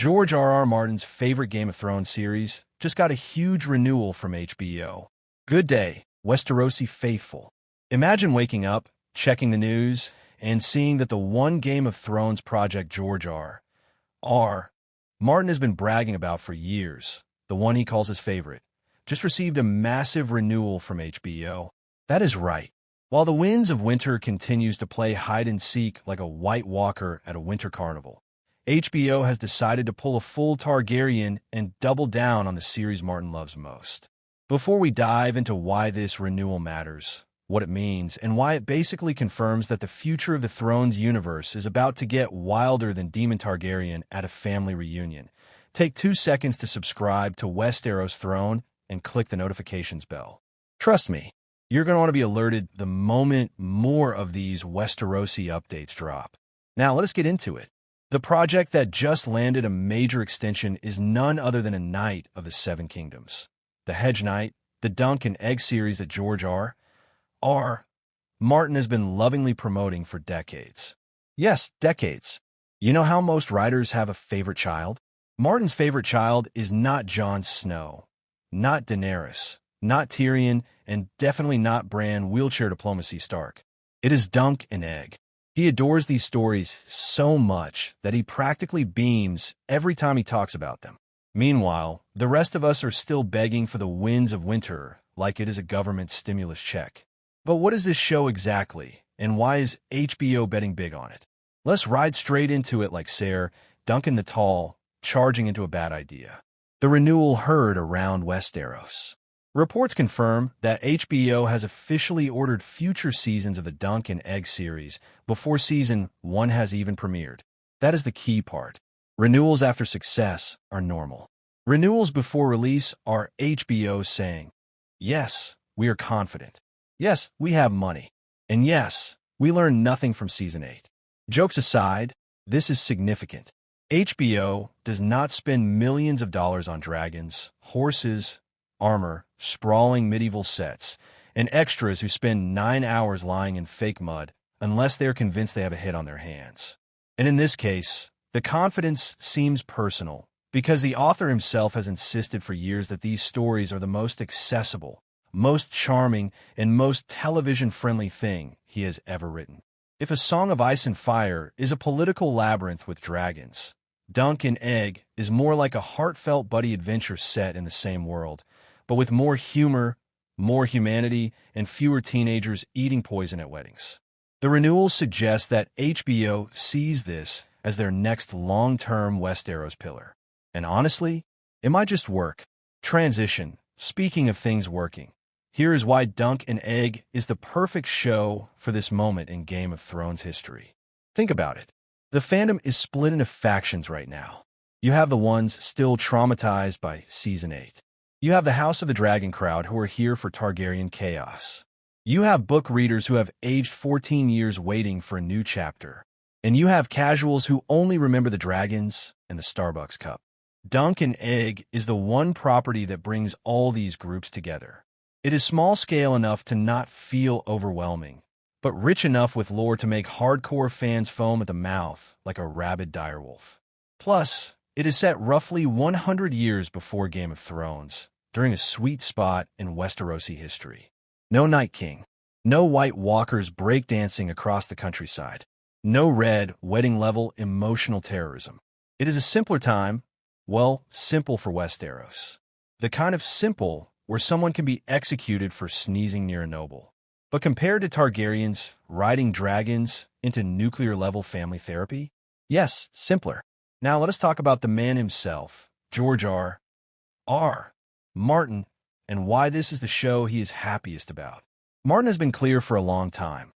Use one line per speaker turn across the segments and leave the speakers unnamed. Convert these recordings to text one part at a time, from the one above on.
George R.R. Martin's favorite Game of Thrones series just got a huge renewal from HBO. Good day, Westerosi faithful. Imagine waking up, checking the news, and seeing that the one Game of Thrones project George R.R. Martin has been bragging about for years, the one he calls his favorite, just received a massive renewal from HBO. That is right. While the Winds of Winter continues to play hide-and-seek like a White Walker at a winter carnival, HBO has decided to pull a full Targaryen and double down on the series Martin loves most. Before we dive into why this renewal matters, what it means, and why it basically confirms that the future of the Thrones universe is about to get wilder than Daemon Targaryen at a family reunion, take 2 seconds to subscribe to Westeros Throne and click the notifications bell. Trust me, you're going to want to be alerted the moment more of these Westerosi updates drop. Now, let us get into it. The project that just landed a major extension is none other than a Knight of the Seven Kingdoms. The Hedge Knight, the Dunk and Egg series that George R.R. Martin has been lovingly promoting for decades. Yes, decades. You know how most writers have a favorite child? Martin's favorite child is not Jon Snow, not Daenerys, not Tyrion, and definitely not Bran wheelchair diplomacy Stark. It is Dunk and Egg. He adores these stories so much that he practically beams every time he talks about them. Meanwhile, the rest of us are still begging for the Winds of Winter like it is a government stimulus check. But what is this show exactly, and why is HBO betting big on it? Let's ride straight into it like Ser, Duncan the Tall, charging into a bad idea. The renewal heard around Westeros. Reports confirm that HBO has officially ordered future seasons of the Dunk and Egg series before Season 1 has even premiered. That is the key part. Renewals after success are normal. Renewals before release are HBO saying, yes, we are confident. Yes, we have money. And yes, we learned nothing from Season 8. Jokes aside, this is significant. HBO does not spend millions of dollars on dragons, horses, armor, sprawling medieval sets, and extras who spend 9 hours lying in fake mud unless they are convinced they have a hit on their hands. And in this case, the confidence seems personal because the author himself has insisted for years that these stories are the most accessible, most charming, and most television-friendly thing he has ever written. If A Song of Ice and Fire is a political labyrinth with dragons, Dunk and Egg is more like a heartfelt buddy adventure set in the same world, but with more humor, more humanity, and fewer teenagers eating poison at weddings. The renewal suggests that HBO sees this as their next long-term Westeros pillar. And honestly, it might just work. Transition. Speaking of things working, here is why Dunk and Egg is the perfect show for this moment in Game of Thrones history. Think about it. The fandom is split into factions right now. You have the ones still traumatized by Season 8. You have the House of the Dragon crowd who are here for Targaryen chaos. You have book readers who have aged 14 years waiting for a new chapter. And you have casuals who only remember the dragons and the Starbucks cup. Dunk and Egg is the one property that brings all these groups together. It is small scale enough to not feel overwhelming, but rich enough with lore to make hardcore fans foam at the mouth like a rabid direwolf. Plus, it is set roughly 100 years before Game of Thrones, during a sweet spot in Westerosi history. No Night King, no White Walkers breakdancing across the countryside, no red, wedding-level emotional terrorism. It is a simpler time, well, simple for Westeros. The kind of simple where someone can be executed for sneezing near a noble. But compared to Targaryens riding dragons into nuclear-level family therapy, yes, simpler. Now let us talk about the man himself, George R.R. Martin, and why this is the show he is happiest about. Martin has been clear for a long time.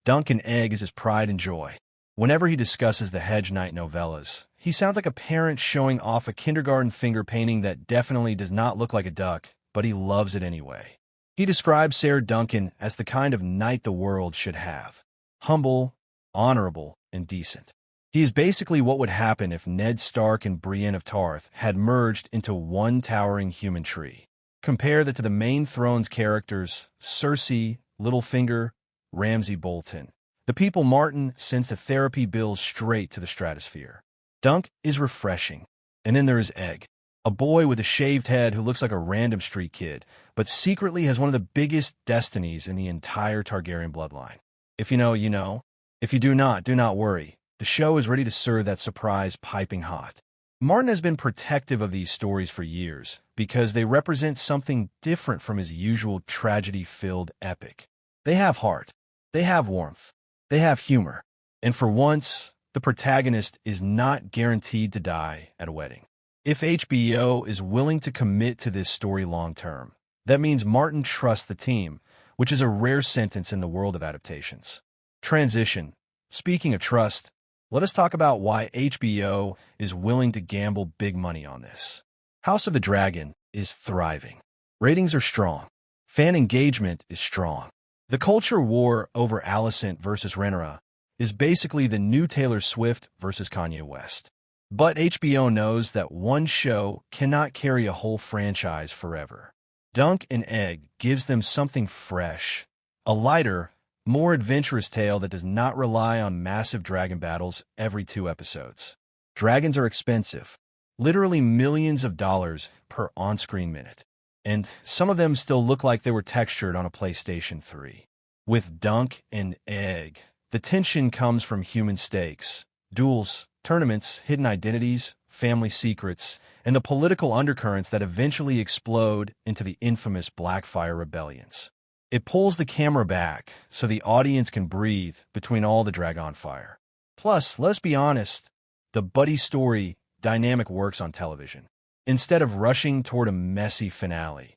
Dunk and Egg is his pride and joy. Whenever he discusses the Hedge Knight novellas, he sounds like a parent showing off a kindergarten finger painting that definitely does not look like a duck, but he loves it anyway. He describes Ser Duncan as the kind of knight the world should have. Humble, honorable, and decent. He is basically what would happen if Ned Stark and Brienne of Tarth had merged into one towering human tree. Compare that to the main Thrones characters, Cersei, Littlefinger, Ramsay Bolton. The people Martin sends the therapy bills straight to the stratosphere. Dunk is refreshing. And then there is Egg, a boy with a shaved head who looks like a random street kid, but secretly has one of the biggest destinies in the entire Targaryen bloodline. If you know, you know. If you do not worry. The show is ready to serve that surprise piping hot. Martin has been protective of these stories for years because they represent something different from his usual tragedy-filled epic. They have heart. They have warmth. They have humor. And for once, the protagonist is not guaranteed to die at a wedding. If HBO is willing to commit to this story long-term, that means Martin trusts the team, which is a rare sentence in the world of adaptations. Transition. Speaking of trust, let us talk about why HBO is willing to gamble big money on this. House of the Dragon is thriving. Ratings are strong. Fan engagement is strong. The culture war over Alicent versus Rhaenyra is basically the new Taylor Swift versus Kanye West. But HBO knows that one show cannot carry a whole franchise forever. Dunk and Egg gives them something fresh, a lighter, more adventurous tale that does not rely on massive dragon battles every 2 episodes. Dragons are expensive, literally millions of dollars per on-screen minute, and some of them still look like they were textured on a PlayStation 3. With Dunk and Egg, the tension comes from human stakes, duels, tournaments, hidden identities, family secrets, and the political undercurrents that eventually explode into the infamous Blackfire rebellions. It pulls the camera back so the audience can breathe between all the Dragon fire. Plus, let's be honest, the buddy story dynamic works on television. Instead of rushing toward a messy finale,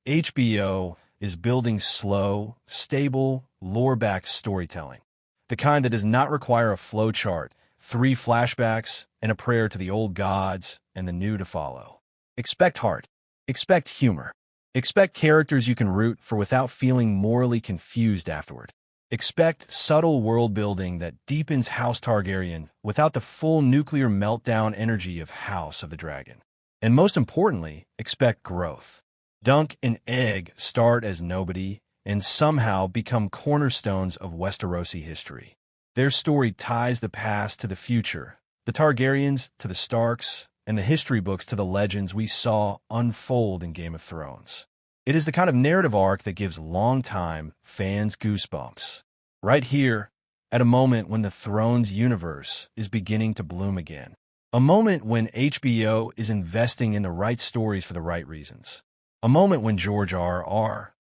HBO is building slow, stable, lore-backed storytelling. The kind that does not require a flowchart, 3 flashbacks, and a prayer to the old gods and the new to follow. Expect heart. Expect humor. Expect characters you can root for without feeling morally confused afterward. Expect subtle world-building that deepens House Targaryen without the full nuclear meltdown energy of House of the Dragon. And most importantly, expect growth. Dunk and Egg start as nobody and somehow become cornerstones of Westerosi history. Their story ties the past to the future, the Targaryens to the Starks, and the history books to the legends we saw unfold in Game of Thrones. It is the kind of narrative arc that gives longtime fans goosebumps. Right here, at a moment when the Thrones universe is beginning to bloom again. A moment when HBO is investing in the right stories for the right reasons. A moment when George R.R.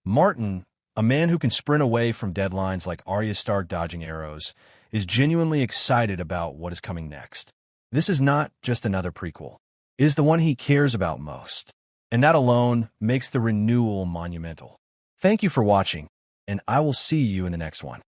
Martin, a man who can sprint away from deadlines like Arya Stark dodging arrows, is genuinely excited about what is coming next. This is not just another prequel. It is the one he cares about most. And that alone makes the renewal monumental. Thank you for watching, and I will see you in the next one.